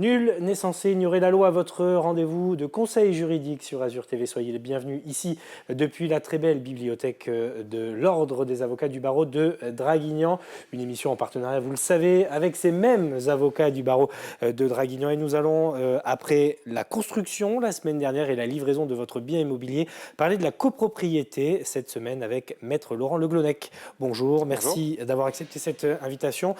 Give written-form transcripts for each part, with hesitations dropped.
Nul n'est censé ignorer la loi. Votre rendez-vous de conseil juridique sur Azure TV. Soyez les bienvenus ici depuis la très belle bibliothèque de l'Ordre des avocats du barreau de Draguignan. Une émission en partenariat, vous le savez, avec ces mêmes avocats du barreau de Draguignan. Et nous allons, après la construction la semaine dernière et la livraison de votre bien immobilier, parler de la copropriété cette semaine avec Maître Laurent Le Glonec. Bonjour, merci d'avoir accepté cette invitation.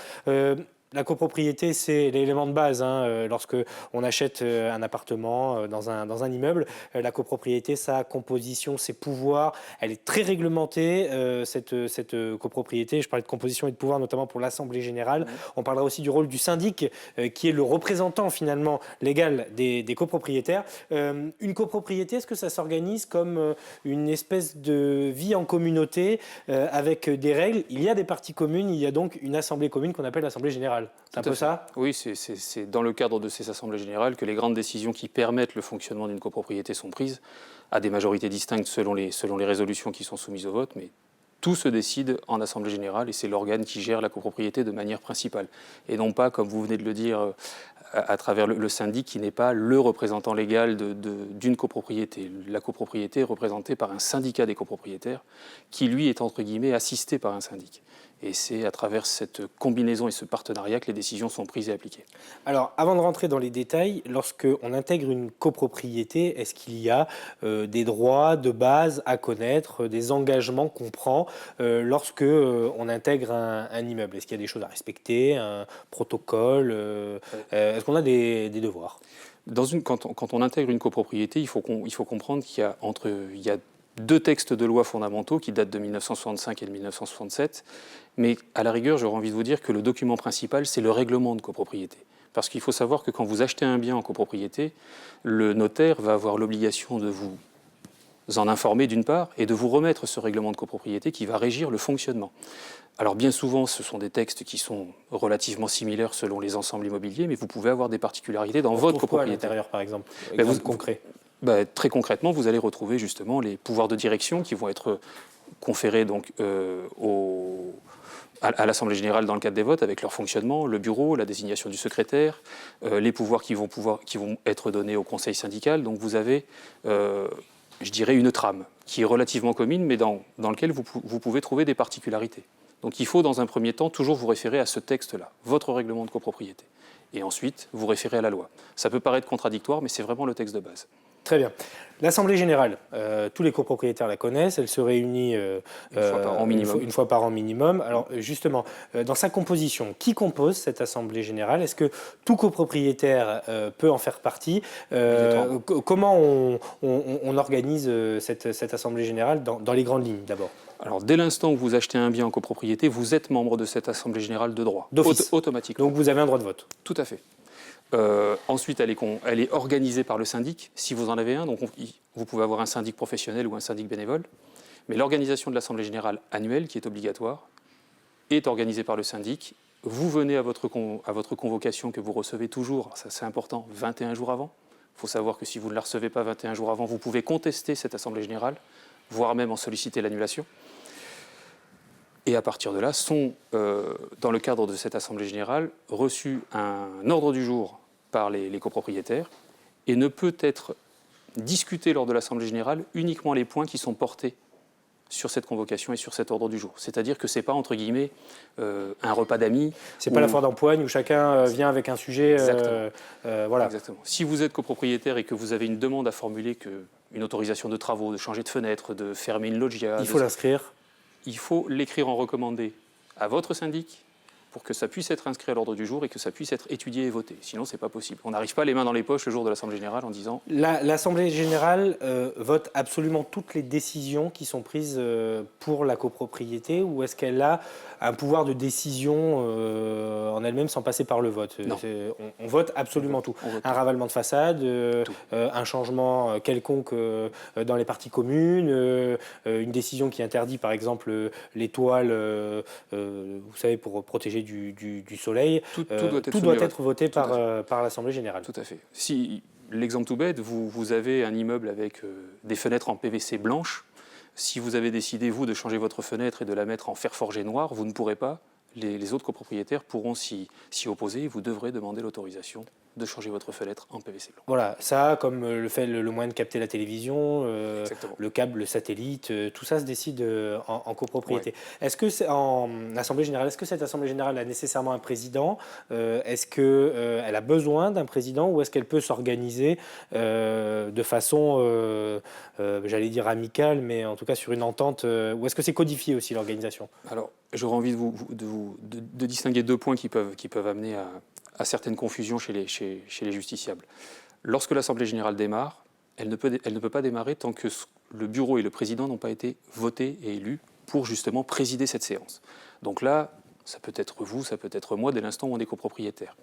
La copropriété, c'est l'élément de base. Lorsque on achète un appartement dans un immeuble, la copropriété, sa composition, ses pouvoirs, elle est très réglementée, cette copropriété. Je parlais de composition et de pouvoir, notamment pour l'Assemblée générale. On parlera aussi du rôle du syndic, qui est le représentant finalement légal des copropriétaires. Une copropriété, est-ce que ça s'organise comme une espèce de vie en communauté avec des règles? Il y a des parties communes, il y a donc une assemblée commune qu'on appelle l'Assemblée générale. C'est un peu ça? Oui, c'est dans le cadre de ces assemblées générales que les grandes décisions qui permettent le fonctionnement d'une copropriété sont prises, à des majorités distinctes selon les résolutions qui sont soumises au vote, mais tout se décide en assemblée générale et c'est l'organe qui gère la copropriété de manière principale. Et non pas, comme vous venez de le dire, à travers le syndic qui n'est pas le représentant légal d'une copropriété. La copropriété est représentée par un syndicat des copropriétaires qui, lui, est entre guillemets assisté par un syndic. Et c'est à travers cette combinaison et ce partenariat que les décisions sont prises et appliquées. Alors, avant de rentrer dans les détails, lorsqu'on intègre une copropriété, est-ce qu'il y a des droits de base à connaître, des engagements qu'on prend lorsque on intègre un immeuble? Est-ce qu'il y a des choses à respecter, un protocole est-ce qu'on a des devoirs? Quand on intègre une copropriété, il faut comprendre qu'il y a deux textes de loi fondamentaux qui datent de 1965 et de 1967, mais à la rigueur, j'aurais envie de vous dire que le document principal, c'est le règlement de copropriété. Parce qu'il faut savoir que quand vous achetez un bien en copropriété, le notaire va avoir l'obligation de vous en informer d'une part et de vous remettre ce règlement de copropriété qui va régir le fonctionnement. Alors bien souvent, ce sont des textes qui sont relativement similaires selon les ensembles immobiliers, mais vous pouvez avoir des particularités dans votre copropriété. À l'intérieur, par exemple, exemple concret. Très concrètement, vous allez retrouver justement les pouvoirs de direction qui vont être conférés donc, à l'Assemblée générale dans le cadre des votes avec leur fonctionnement, le bureau, la désignation du secrétaire, les pouvoirs qui vont être donnés au conseil syndical. Donc vous avez, je dirais, une trame qui est relativement commune, mais dans laquelle vous pouvez trouver des particularités. Donc il faut dans un premier temps toujours vous référer à ce texte-là, votre règlement de copropriété. Et ensuite, vous référez à la loi. Ça peut paraître contradictoire, mais c'est vraiment le texte de base. Très bien. L'Assemblée générale, tous les copropriétaires la connaissent, elle se réunit une fois par an minimum. Alors justement, dans sa composition, qui compose cette Assemblée générale? Est-ce que tout copropriétaire peut en faire partie? Comment on organise cette Assemblée générale dans les grandes lignes d'abord? Alors, dès l'instant où vous achetez un bien en copropriété, vous êtes membre de cette Assemblée générale de droit. D'office. Automatiquement. Donc vous avez un droit de vote. Tout à fait. Ensuite, elle est organisée par le syndic, si vous en avez un. Donc, vous pouvez avoir un syndic professionnel ou un syndic bénévole. Mais l'organisation de l'Assemblée générale annuelle, qui est obligatoire, est organisée par le syndic. Vous venez à votre convocation que vous recevez toujours, ça c'est important, 21 jours avant. Il faut savoir que si vous ne la recevez pas 21 jours avant, vous pouvez contester cette Assemblée générale, voire même en solliciter l'annulation. Et à partir de là, sont, dans le cadre de cette Assemblée générale, reçus un ordre du jour par les copropriétaires et ne peut être discuté lors de l'Assemblée générale uniquement les points qui sont portés sur cette convocation et sur cet ordre du jour. C'est-à-dire que ce n'est pas, entre guillemets, un repas d'amis. Ce n'est pas la foire d'empoigne où chacun vient avec un sujet. Voilà. Exactement. Si vous êtes copropriétaire et que vous avez une demande à formuler, une autorisation de travaux, de changer de fenêtre, de fermer une loggia... Il faut l'inscrire. Il faut l'écrire en recommandé à votre syndic pour que ça puisse être inscrit à l'ordre du jour et que ça puisse être étudié et voté. Sinon, ce n'est pas possible. On n'arrive pas les mains dans les poches le jour de l'Assemblée générale en disant... L'Assemblée générale vote absolument toutes les décisions qui sont prises pour la copropriété, ou est-ce qu'elle a un pouvoir de décision en elle-même sans passer par le vote? On vote absolument tout. Un ravalement de façade, un changement quelconque dans les parties communes, une décision qui interdit par exemple les toiles, vous savez, pour protéger du soleil. Tout doit être voté par l'Assemblée générale. Tout à fait. Si, l'exemple tout bête, vous avez un immeuble avec des fenêtres en PVC blanches. Si vous avez décidé, vous, de changer votre fenêtre et de la mettre en fer forgé noir, vous ne pourrez pas. Les autres copropriétaires pourront s'y opposer et vous devrez demander l'autorisation de changer votre fenêtre en PVC blanc. Voilà, ça, comme le fait le moyen de capter la télévision, Exactement. le câble, le satellite, tout ça se décide en copropriété. Ouais. Est-ce que en assemblée générale, est-ce que cette assemblée générale a nécessairement un président? Est-ce que elle a besoin d'un président ou est-ce qu'elle peut s'organiser de façon, j'allais dire amicale, mais en tout cas sur une entente? Ou est-ce que c'est codifié aussi l'organisation? Alors, j'aurais envie de distinguer deux points qui peuvent amener à certaines confusions chez les justiciables. Lorsque l'Assemblée générale démarre, elle ne peut pas démarrer tant que le bureau et le président n'ont pas été votés et élus pour justement présider cette séance. Donc là, ça peut être vous, ça peut être moi, dès l'instant où on est copropriétaire.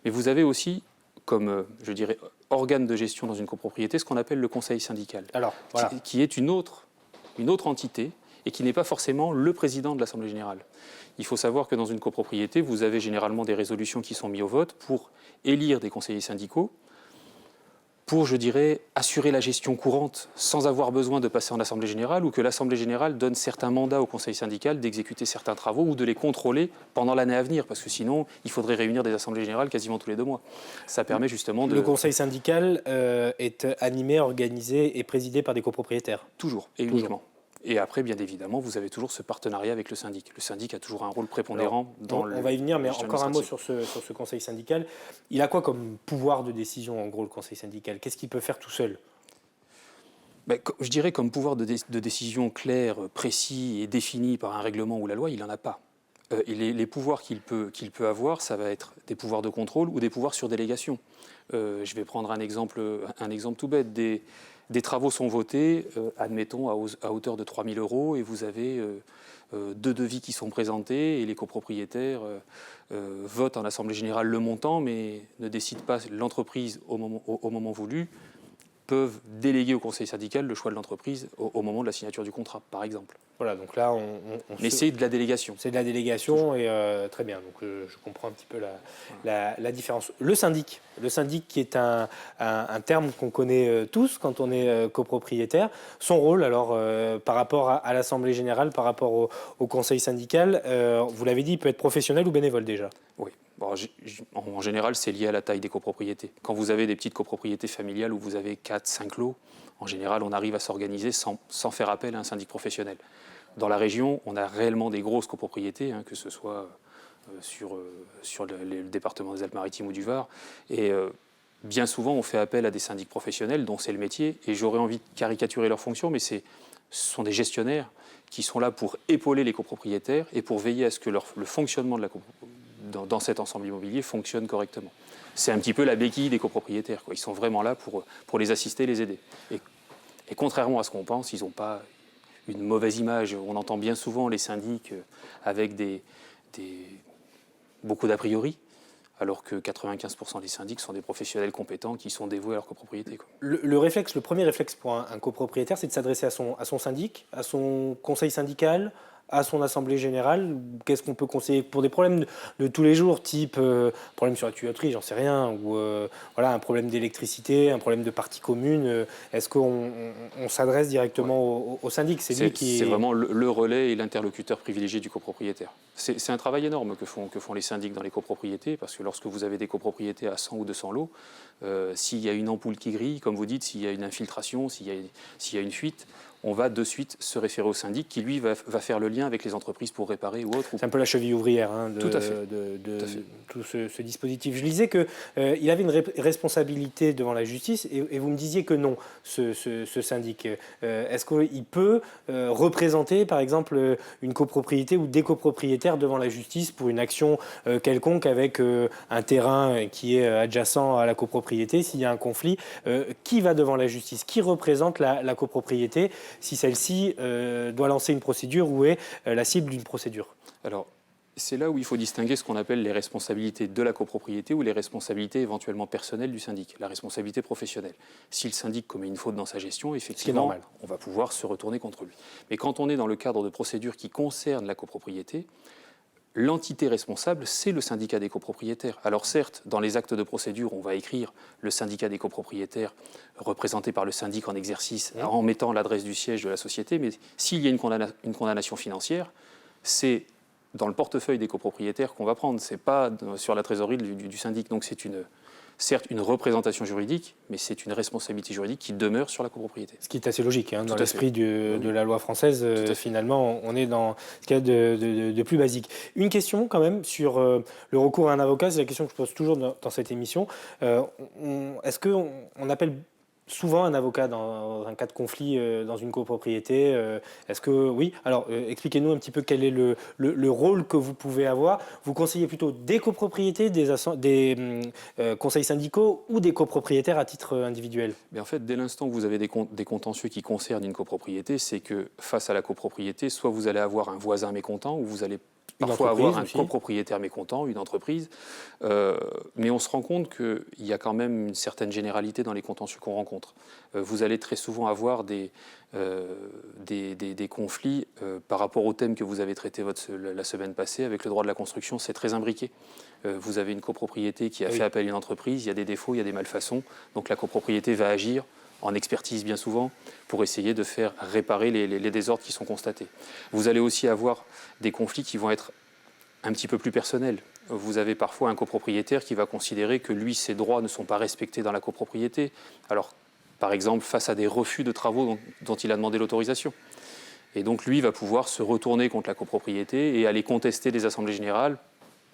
Mais vous avez aussi, comme, je dirais, organe de gestion dans une copropriété, ce qu'on appelle le conseil syndical, Alors, voilà. qui est une autre entité et qui n'est pas forcément le président de l'Assemblée générale. Il faut savoir que dans une copropriété, vous avez généralement des résolutions qui sont mises au vote pour élire des conseillers syndicaux, pour, je dirais, assurer la gestion courante sans avoir besoin de passer en Assemblée générale, ou que l'Assemblée générale donne certains mandats au conseil syndical d'exécuter certains travaux ou de les contrôler pendant l'année à venir, parce que sinon, il faudrait réunir des assemblées générales quasiment tous les 2 mois. Ça permet justement de... Le conseil syndical est animé, organisé et présidé par des copropriétaires. Toujours, et uniquement. Et après, bien évidemment, vous avez toujours ce partenariat avec le syndic. Le syndic a toujours un rôle prépondérant dans le... On va y venir, mais la gestion encore un mot administrative. sur ce conseil syndical. Il a quoi comme pouvoir de décision, en gros, le conseil syndical? Qu'est-ce qu'il peut faire tout seul? Je dirais comme pouvoir de décision clair, précis et défini par un règlement ou la loi, il n'en a pas. Les pouvoirs qu'il peut avoir, ça va être des pouvoirs de contrôle ou des pouvoirs sur délégation. Je vais prendre un exemple tout bête. Des travaux sont votés, admettons, à hauteur de 3 000 € et vous avez 2 devis qui sont présentés et les copropriétaires votent en Assemblée générale le montant mais ne décident pas l'entreprise au moment voulu, peuvent déléguer au conseil syndical le choix de l'entreprise au moment de la signature du contrat, par exemple. Voilà, donc là, Mais c'est de la délégation. c'est de la délégation et très bien. Donc je comprends un petit peu la différence. Le syndic qui est un terme qu'on connaît tous quand on est copropriétaire. Son rôle, alors, par rapport à l'Assemblée générale, par rapport au conseil syndical, vous l'avez dit, il peut être professionnel ou bénévole déjà. Oui. Bon, en général, c'est lié à la taille des copropriétés. Quand vous avez des petites copropriétés familiales où vous avez 4-5 lots, en général, on arrive à s'organiser sans faire appel à un syndic professionnel. Dans la région, on a réellement des grosses copropriétés, que ce soit sur le département des Alpes-Maritimes ou du Var. Et bien souvent, on fait appel à des syndics professionnels dont c'est le métier. Et j'aurais envie de caricaturer leurs fonctions, mais ce sont des gestionnaires qui sont là pour épauler les copropriétaires et pour veiller à ce que le fonctionnement de dans cet ensemble immobilier fonctionne correctement. C'est un petit peu la béquille des copropriétaires, quoi. Ils sont vraiment là pour les assister, les aider. Et contrairement à ce qu'on pense, ils n'ont pas une mauvaise image. On entend bien souvent les syndics avec beaucoup d'a priori, alors que 95% des syndics sont des professionnels compétents qui sont dévoués à leur copropriété, quoi. Le premier réflexe pour un copropriétaire, c'est de s'adresser à son syndic, à son conseil syndical, à son assemblée générale. Qu'est-ce qu'on peut conseiller pour des problèmes de tous les jours, type problème sur la tuyauterie, j'en sais rien, ou voilà, un problème d'électricité, un problème de partie commune. Est-ce qu'on s'adresse directement au syndic? C'est lui qui C'est vraiment le relais et l'interlocuteur privilégié du copropriétaire. C'est un travail énorme que font les syndics dans les copropriétés, parce que lorsque vous avez des copropriétés à 100 ou 200 lots, s'il y a une ampoule qui grille, comme vous dites, s'il y a une infiltration, s'il y a une fuite, on va de suite se référer au syndic qui, lui, va faire le lien avec les entreprises pour réparer ou autre. C'est un peu la cheville ouvrière Tout à fait. de tout ce dispositif. Je lisais qu'il avait une responsabilité devant la justice et vous me disiez que non, ce syndic. Est-ce qu'il peut représenter, par exemple, une copropriété ou des copropriétaires devant la justice pour une action quelconque avec un terrain qui est adjacent à la copropriété? S'il y a un conflit, qui va devant la justice? Qui représente la copropriété si celle-ci doit lancer une procédure ou est la cible d'une procédure? Alors, c'est là où il faut distinguer ce qu'on appelle les responsabilités de la copropriété ou les responsabilités éventuellement personnelles du syndic, la responsabilité professionnelle. Si le syndic commet une faute dans sa gestion, effectivement, on va pouvoir se retourner contre lui. Mais quand on est dans le cadre de procédures qui concernent la copropriété, l'entité responsable, c'est le syndicat des copropriétaires. Alors certes, dans les actes de procédure, on va écrire le syndicat des copropriétaires représenté par le syndic en exercice en mettant l'adresse du siège de la société, mais s'il y a une condamnation financière, c'est dans le portefeuille des copropriétaires qu'on va prendre, c'est pas sur la trésorerie du syndic. Donc certes une représentation juridique, mais c'est une responsabilité juridique qui demeure sur la copropriété. Ce qui est assez logique, hein, dans l'esprit de Oui. la loi française, finalement, on est dans ce qu'il y a de plus basique. Une question quand même sur le recours à un avocat, c'est la question que je pose toujours dans cette émission. Est-ce qu'on appelle souvent un avocat dans un cas de conflit dans une copropriété? Est-ce que oui? Alors expliquez-nous un petit peu quel est le rôle que vous pouvez avoir. Vous conseillez plutôt des copropriétés, des conseils syndicaux ou des copropriétaires à titre individuel? Mais en fait, dès l'instant où vous avez des contentieux qui concernent une copropriété, c'est que face à la copropriété, soit vous allez avoir un voisin mécontent, ou vous allez parfois avoir un copropriétaire mécontent, une entreprise. Mais on se rend compte qu'il y a quand même une certaine généralité dans les contentieux qu'on rencontre. Vous allez très souvent avoir des conflits par rapport au thème que vous avez traité la semaine passée avec le droit de la construction. C'est très imbriqué. Vous avez une copropriété qui a fait appel à une entreprise, il y a des défauts, il y a des malfaçons. Donc la copropriété va agir en expertise bien souvent, pour essayer de faire réparer les désordres qui sont constatés. Vous allez aussi avoir des conflits qui vont être un petit peu plus personnels. Vous avez parfois un copropriétaire qui va considérer que lui, ses droits ne sont pas respectés dans la copropriété. Alors, par exemple, face à des refus de travaux dont il a demandé l'autorisation. Et donc, lui va pouvoir se retourner contre la copropriété et aller contester les assemblées générales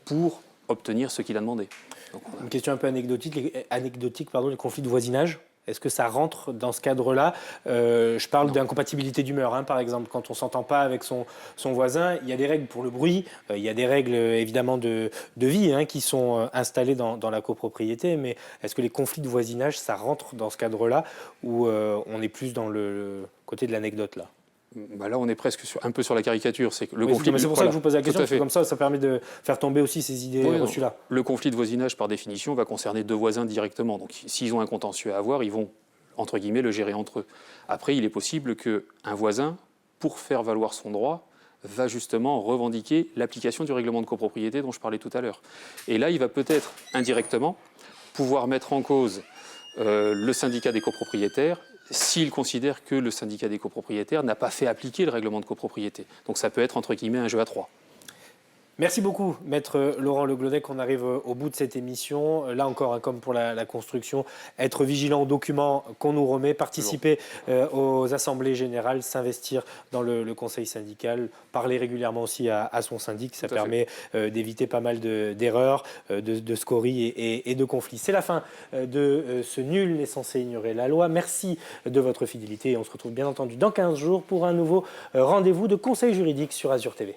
pour obtenir ce qu'il a demandé. Donc, Une question un peu anecdotique, les conflits de voisinage. Est-ce que ça rentre dans ce cadre-là? Je parle d'incompatibilité d'humeur, par exemple. Quand on ne s'entend pas avec son voisin, il y a des règles pour le bruit, il y a des règles évidemment de vie qui sont installées dans la copropriété. Mais est-ce que les conflits de voisinage, ça rentre dans ce cadre-là ou on est plus dans le côté de l'anecdote là? Là, on est presque un peu sur la caricature. C'est que le conflit. C'est pour ça que je vous pose la question, parce que comme ça permet de faire tomber aussi ces idées reçues-là. Le conflit de voisinage, par définition, va concerner deux voisins directement. Donc, s'ils ont un contentieux à avoir, ils vont, entre guillemets, le gérer entre eux. Après, il est possible qu'un voisin, pour faire valoir son droit, va justement revendiquer l'application du règlement de copropriété dont je parlais tout à l'heure. Et là, il va peut-être, indirectement, pouvoir mettre en cause le syndicat des copropriétaires s'il considère que le syndicat des copropriétaires n'a pas fait appliquer le règlement de copropriété. Donc ça peut être, entre guillemets, un jeu à trois. Merci beaucoup, Maître Laurent Le Glonec. On arrive au bout de cette émission. Là encore, comme pour la construction, être vigilant aux documents qu'on nous remet, participer aux assemblées générales, s'investir dans le conseil syndical, parler régulièrement aussi à son syndic. Ça permet d'éviter pas mal d'erreurs, de scories et de conflits. C'est la fin de ce Nul n'est censé ignorer la loi. Merci de votre fidélité et on se retrouve bien entendu dans 15 jours pour un nouveau rendez-vous de conseil juridique sur Azure TV.